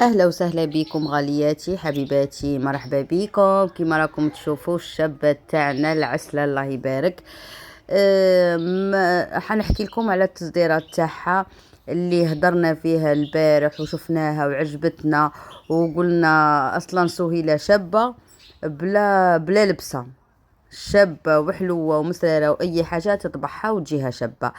اهلا وسهلا بكم غالياتي حبيباتي، مرحبا بكم. كما راكم تشوفوا الشابه تاعنا العسله الله يبارك. حنحكي لكم على التصديرات تاعها اللي هضرنا فيها البارح وشفناها وعجبتنا، وقلنا اصلا سهيله شابه بلا لبسه، شابة وحلوة ومسررة وأي حاجة تطبعها وتجيها شابة.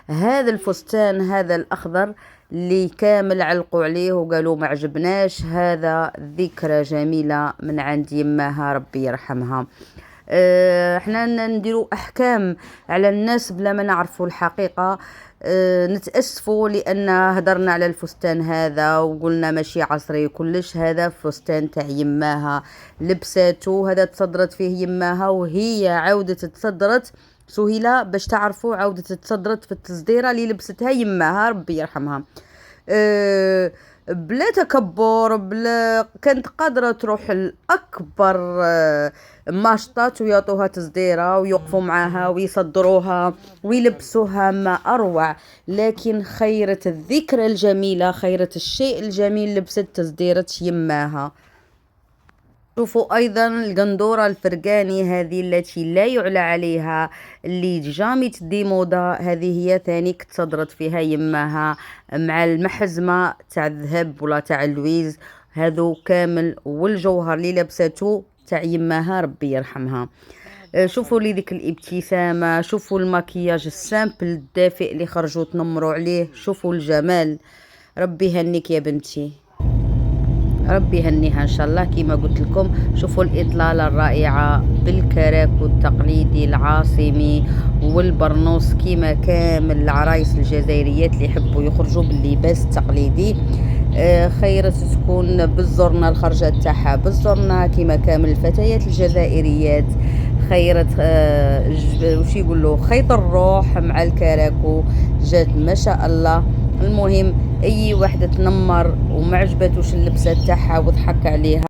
هذا الفستان هذا الأخضر اللي كامل علقوا عليه وقالوا ما عجبناش، هذا ذكرى جميلة من عند يماها ربي يرحمها. احنا نديروا احكام على الناس بلا ما نعرفوا الحقيقة. نتأسفوا لأن هدرنا على الفستان هذا وقلنا ماشي عصري كلش، هذا فستان تاع يماها لبساته، هذا تصدرت فيه يماها وهي عاودة تصدرت سهيلة باش تعرفوا، عاودة تصدرت في التصديرة اللي لبستها يماها ربي يرحمها. بلا تكبر، بلا كانت قادرة تروح الأكبر ماشطات ويعطوها تصديرة ويوقفوا معاها ويصدروها ويلبسوها ما أروع، لكن خيرة الذكرى الجميلة، خيرة الشيء الجميل لبست تصديرة يماها. شوفوا ايضا القندوره الفرقاني هذه التي لا يعلى عليها، اللي جامي تدي موضه، هذه هي ثاني تصدرت فيها يماها مع المحزمه تاع الذهب ولا تاع اللويز، هذو كامل والجوهر اللي لبسته تاع يماها ربي يرحمها. شوفوا لي ذيك الابتسامه، شوفوا المكياج السامبل الدافئ اللي خرجوا تنمروا عليه، شوفوا الجمال. ربي يهنيك يا بنتي، ربي يهنيها ان شاء الله. كما قلت لكم شوفوا الاطلاله الرائعه بالكراكو التقليدي العاصمي والبرنوس، كما كامل العرايس الجزائريات اللي يحبوا يخرجوا باللباس التقليدي. خيرت تكون بالزرنه الخرجه تاعها بالزرنه كما كامل الفتيات الجزائريات. خيرت وش يقولوا خيط الروح مع الكراكو، جات ما شاء الله. المهم اي واحده تنمر وما عجبتوش اللبسه تاعها وضحك عليها